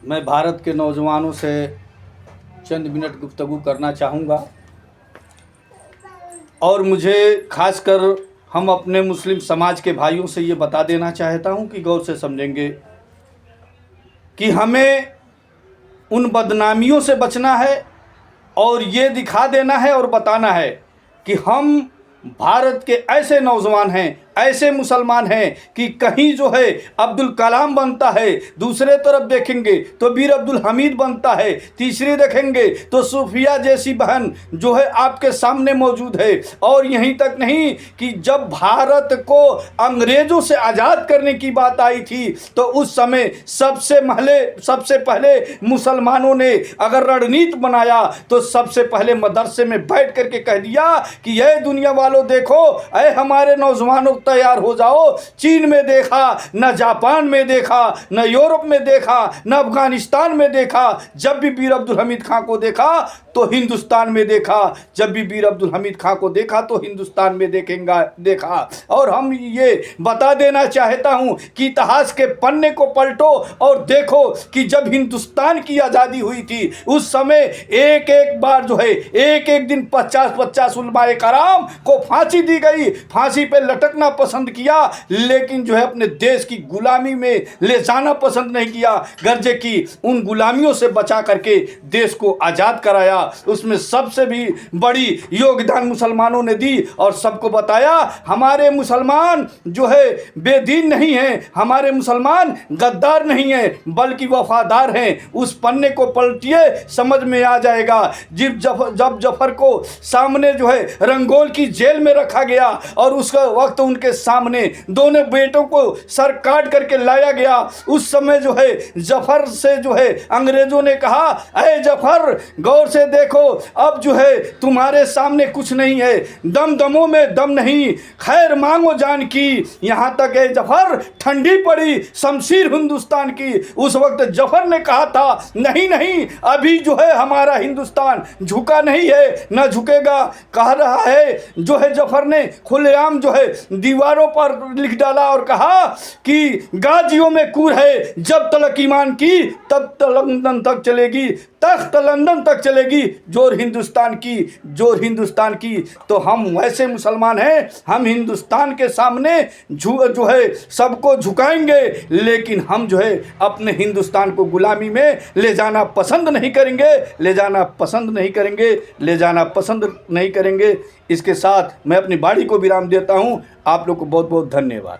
मैं भारत के नौजवानों से चंद मिनट गुफ्तगू करना चाहूँगा और मुझे खासकर हम अपने मुस्लिम समाज के भाइयों से ये बता देना चाहता हूँ कि गौर से समझेंगे कि हमें उन बदनामियों से बचना है और ये दिखा देना है और बताना है कि हम भारत के ऐसे नौजवान हैं, ऐसे मुसलमान हैं कि कहीं जो है अब्दुल कलाम बनता है, दूसरे तरफ देखेंगे तो वीर अब्दुल हमीद बनता है, तीसरी देखेंगे तो सूफिया जैसी बहन जो है आपके सामने मौजूद है। और यहीं तक नहीं कि जब भारत को अंग्रेज़ों से आज़ाद करने की बात आई थी तो उस समय सबसे पहले मुसलमानों ने अगर रणनीति बनाया तो सबसे पहले मदरसे में बैठ करके कह दिया कि ये दुनिया वालों देखो, ऐ हमारे नौजवानों तैयार हो जाओ। चीन में देखा, न जापान में देखा, न यूरोप में देखा, न अफगानिस्तान में देखा, जब भी वीर अब्दुल हमीद खां को देखा तो हिंदुस्तान में देखा, जब भी वीर अब्दुल हमीद खां को देखा तो हिंदुस्तान में देखा। और हम ये बता देना चाहता हूं कि इतिहास के पन्ने को पलटो और देखो कि जब हिंदुस्तान की आज़ादी हुई थी उस समय एक एक बार जो है एक दिन 50-50 उलमाए कराम को फांसी दी गई, फांसी पे लटकना पसंद किया, लेकिन जो है अपने देश की गुलामी में ले जाना पसंद नहीं किया, गर्जे की उन गुलामियों से बचा करके देश को आज़ाद कराया। उसमें सबसे भी बड़ी योगदान मुसलमानों ने दी और सबको बताया हमारे मुसलमान जो है बेदीन नहीं है, हमारे मुसलमान गद्दार नहीं है बल्कि वफादार हैं। उस पन्ने को पलटिए, समझ में आ जाएगा। जब जफर को सामने जो है रंगोल की जेल में रखा गया और उसका वक्त उनके सामने दोनों बेटों को सर काट करके लाया गया, उस समय जो है जफर से जो है अंग्रेजों ने कहा, अरे जफर गौर से देखो, अब जो है तुम्हारे सामने कुछ नहीं है, दमों में दम नहीं, खैर मांगो जान की। यहाँ तक है जफर ठंडी पड़ी शमशीर हिंदुस्तान की। उस वक्त जफर ने कहा था नहीं अभी जो है हमारा हिंदुस्तान झुका नहीं है, न झुकेगा। कह रहा है जो है जफर ने खुलेआम जो है दीवारों पर लिख डाला और कहा कि गाजियों में कूर है, जब तलक ईमान की तब तक लंदन तक चलेगी, तख्त लंदन तक चलेगी, जोर हिंदुस्तान की। तो हम वैसे मुसलमान हैं, हम हिंदुस्तान के सामने जो है सबको झुकाएंगे, लेकिन हम जो है अपने हिंदुस्तान को गुलामी में ले जाना पसंद नहीं करेंगे। इसके साथ मैं अपनी बाड़ी को विराम देता हूं। आप लोग को बहुत बहुत धन्यवाद।